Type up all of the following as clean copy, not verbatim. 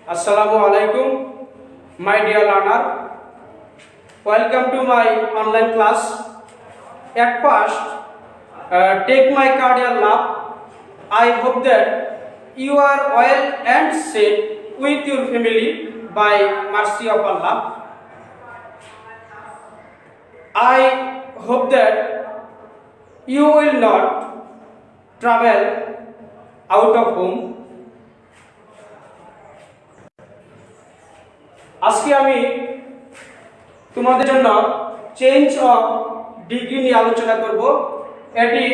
Assalamu alaikum, my dear learner. Welcome to my online class. At first, take my cordial love. I hope that you are well and safe with your family by mercy of Allah. I hope that you will not travel out of home. আজকে আমি তোমাদের জন্য change of degree নিয়ে আলোচনা করব। এটি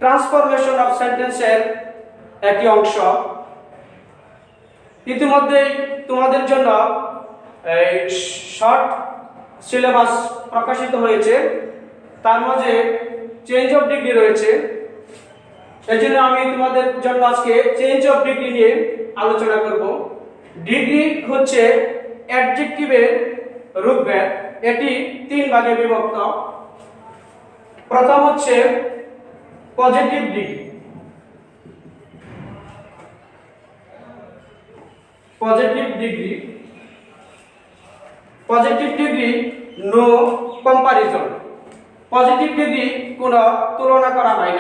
transformation of সেন্টেন্সের একটি অংশ। ইতিমধ্যে তোমাদের জন্য শর্ট সিলেবাস প্রকাশিত হয়েছে, তার মাঝে চেঞ্জ অফ ডিগ্রি রয়েছে। এই জন্য আমি তোমাদের জন্য আজকে চেঞ্জ অফ ডিগ্রি নিয়ে আলোচনা করব। ডিগ্রি হচ্ছে অ্যাডজেক্টিভের রূপভেদ। এটি তিন ভাগে বিভক্ত। প্রথম হচ্ছে positive degree. Positive degree no comparison. Positive degree কোনো তুলনা করা হয়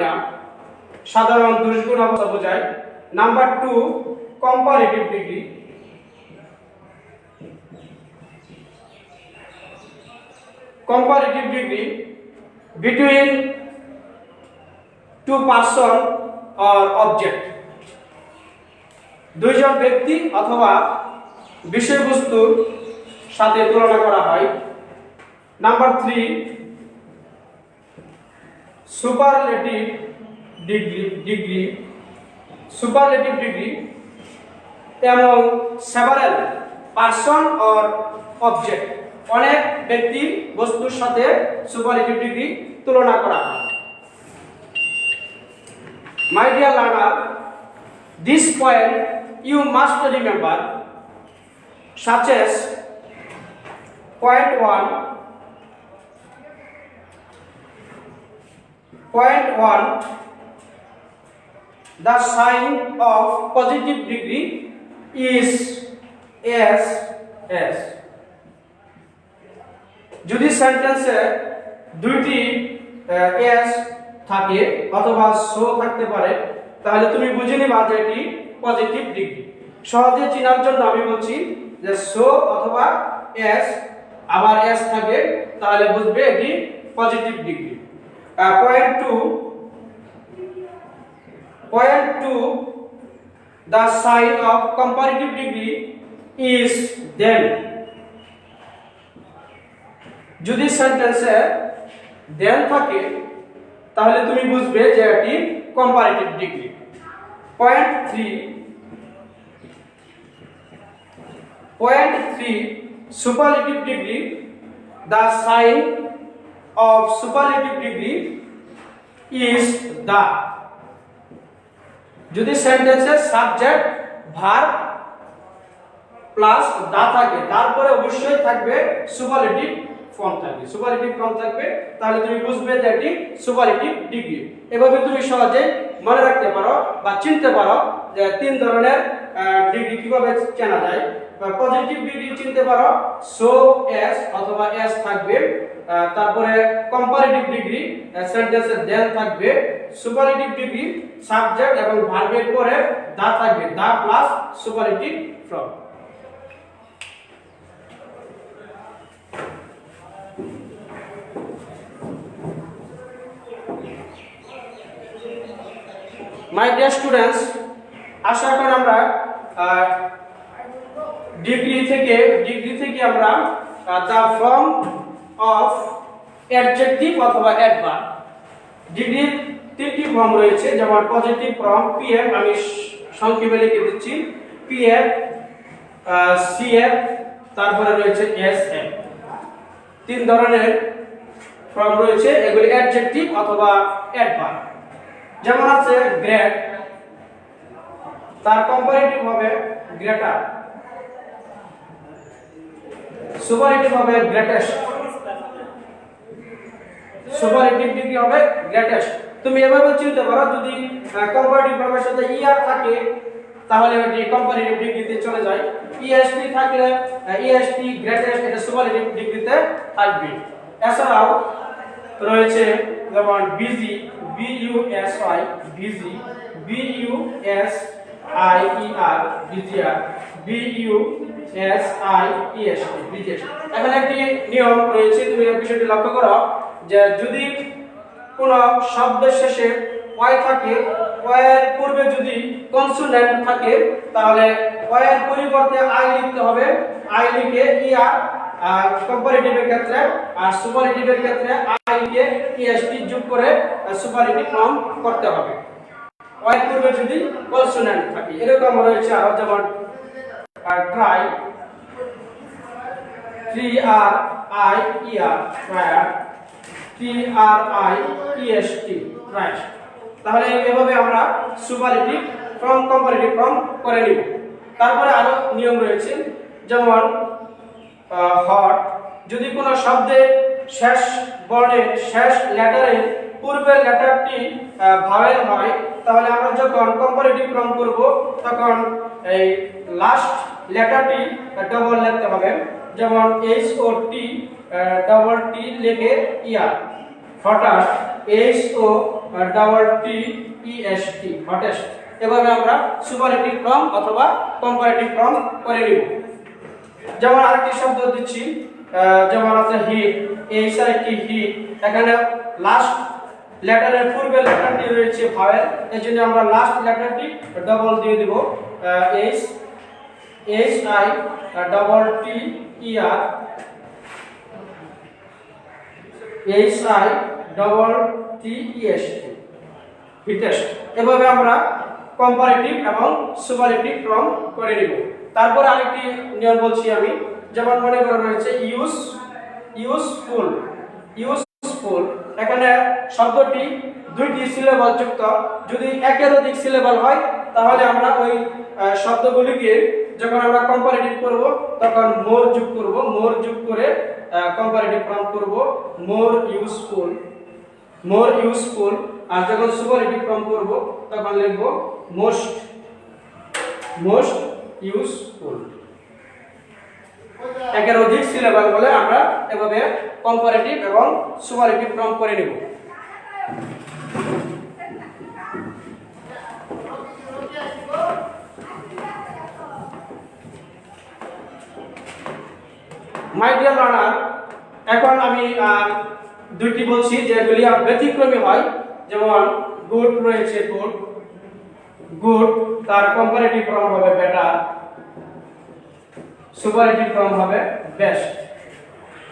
না, সাধারণ দুষ্গুণ অবস্থা বোঝায়। Number 2 comparative degree. Comparative degree between two person or object, দুইজন ব্যক্তি অথবা বিষয়বস্তুর সাথে তুলনা করা হয়। Number 3 superlative degree. Superlative degree among several person or object, অনেক ব্যক্তি বস্তুর সাথে সুপারলেটিভ ডিগ্রি তুলনা করা হয়। My dear learner, this point you must remember, such as point 1 the sign of positive degree is as. যদি সেন্টেন্সে দুইটি এস থাকে অথবা সো থাকতে পারে, তাহলে তুমি বুঝে নিবা যে এটি পজিটিভ ডিগ্রি। সহজে চেনার জন্য আমি বলছি যে সো অথবা এস আবার এস থাকে, তাহলে বুঝবে এটি positive degree. Point 2 the sign of comparative degree is then. যদি সেন্টেন্সে দেন থাকে তাহলে তুমি বুঝবে যে এটি comparative degree. Point 3 superlative degree. the sign of superlative degree is the. যদি সেন্টেন্সে সাবজেক্ট ভার্ব প্লাস দা থাকে, তারপরে অবশ্যই থাকবে সুপারলেটিভ ফর্ম থাকবে, তাহলে তুমি বুঝবে যে এটি সুপারলেটিভ ডিগ্রি। এভাবে তুমি সহজে মনে রাখতে পারো বা চিনতে পারো যে তিন ধরনের ডিগ্রি কিভাবে চেনা যায়। পজিটিভ ডিগ্রি চিনতে পারো, সো এস অথবা এস থাকবে, তারপরে কম্পারেটিভ ডিগ্রি সেন্টেন্সে দেন থাকবে, সুপারলেটিভ ডিগ্রি সাবজেক্ট এবং ভার্বের পরে দা থাকবে, the plus superlative form. My dear students, আশা করি আমরা ডিগ্রি থেকে আমরা দ্য ফর্ম অফ অ্যাডজেক্টিভ অথবা অ্যাডভার্ব। ডিগ্রির তিনটি ফর্ম রয়েছে, যেমন পজিটিভ ফর্ম পিএফ, আমি সংক্ষেপে লিখে দিচ্ছি, পিএফ, সিএফ, তারপরে রয়েছে এসএফ। তিন ধরনের ফর্ম রয়েছে, এগুলি অ্যাডজেক্টিভ অথবা অ্যাডভার্ব। যেমন আছে গ্রেট, তার কম্পারেটিভ হবে গ্রেটার, সুপারলেটিভ হবে গ্রেটেস্ট, সুপারলেটিভ ডিগ্রি হবে গ্রেটেস্ট। তুমি এভাবে চিনতে পারো, যদি কম্পারেটিভ ভার্বের সাথে ইয়ার থাকে তাহলে এটি কম্পারেটিভ ডিগ্রিতে চলে যায়। ইএসটি থাকলে ইএসটি গ্রেটেস্ট এটা সুপারলেটিভ ডিগ্রিতে থাকবে। এছাড়াও রয়েছে যেমন বিজি, বিইউএসআই বিজি, বিইউএসআইইআর বিজিআর, বিইউএসআইইএসটি বিজিএস। এখানে একটি নিয়ম রয়েছে, তুমি এই বিষয়টি লক্ষ্য করো যে যদি কোন শব্দের শেষে ওয়াই থাকে, ওয়াইয়ের পূর্বে যদি কনসোনেন্ট থাকে তাহলে ওয়াইয়ের পরিবর্তে আই লিখতে হবে। আই লিখে ইআর কম্পারেটিভের ক্ষেত্রে, আর সুপারলেটিভের ক্ষেত্রে আই লিখে ইএসটি যোগ করে সুপারলেটিভ ফর্ম করতে হবে ওয়াইয়ের পূর্বে যদি কনসোনেন্ট থাকে। এরকম রয়েছে আরো, যেমন ট্রাই, TRIER ট্রায়ার, TRIEST ট্রায়ার। তাহলে এভাবে আমরা সুপারলেটিভ ফর্ম কম্পারেটিভ ফর্ম করে নিব। তারপরে আরো নিয়ম রয়েছে, যেমন হট, যদি কোনো শব্দের শেষ বর্ণের শেষ লেটারের পূর্বের লেটারটি ভাওয়েল হয় তাহলে আমরা যখন কম্পারেটিভ ফর্ম করব তখন এই লাস্ট লেটারটি ডবল লিখতে হবে। যেমন H O T double T লিখে ইয়ার, হঠাৎ, H O double T E S T hottest. এভাবে আমরা সুপারলেটিভ ফর্ম অথবা কম্পারেটিভ ফর্ম করে নিব। যেমন আরেকটি শব্দ দিচ্ছি, যেমন আছে hit, H I T hit. এখানে লাস্ট লেটারের পূর্বের লেটারটি রয়েছে ভাওয়েল, এই জন্য আমরা লাস্ট লেটারটি ডবল দিয়ে দিব। H, H I double T E R, H I double T E S T hittest. এভাবে আমরা কম্পারেটিভ এবং সুপারলেটিভ ফর্ম করে নিব। তারপর আরেকটি নিয়ম বলছি আমি, যেমন মনে করা রয়েছে ইউজফুল। ইউজফুল এখানে শব্দটি দুইটি সিলেবল যুক্ত। যদি একের অধিক সিলেবল হয় তাহলে আমরা ওই শব্দগুলিকে যখন আমরা কম্পারেটিভ করব তখন মোর যোগ করব, মোর যোগ করে কম্পারেটিভ ফর্ম করব মোর ইউজফুল, মোর ইউজফুল। আর যখন সুপারলেটিভ ফর্ম করব তখন লিখব মোস্ট, মোস্ট ইউজফুল। একের অধিক সিলেবল বলে আমরা এভাবে কম্পারেটিভ এবং সুপারলেটিভ ফর্ম করে নেব। মাই ডিয়ার লার্নার, এখন আমি দুইটি বলছি যেগুলি ব্যতিক্রমী হয়। যেমন গুড রয়েছে, গুড, গুড তার কম্পারেটিভ ফর্ম হবে বেটার, সুপারলেটিভ ফর্ম হবে বেস্ট।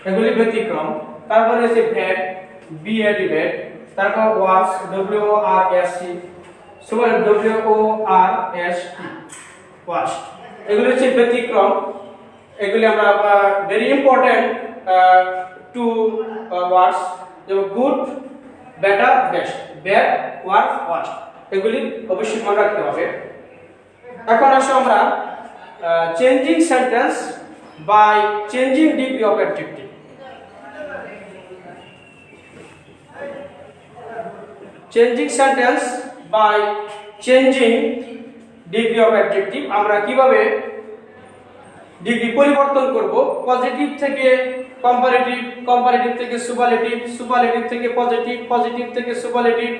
এগুলি ব্যতিক্রম। তারপরে রয়েছে ভ্যাট, বিএড ভ্যাট। তারপর ওয়ার্স, WORST, সুপার WORST ওয়ার্স। এগুলি হচ্ছে ব্যতিক্রম। এগুলি আমরা ভেরি ইম্পর্টেন্ট টু ওয়ার্ডস, যেমন good, better, best, bad, worse, worst. এগুলি অবশ্যই মনে রাখতে হবে। এখন আসো আমরা changing sentence by changing degree of adjective. Changing sentence by changing degree of adjective, আমরা কিভাবে ডিগ্রি পরিবর্তন করব। পজিটিভ থেকে কম্পারেটিভ, কম্পারেটিভ থেকে সুপারলেটিভ, সুপারলেটিভ থেকে পজিটিভ, পজিটিভ থেকে সুপারলেটিভ।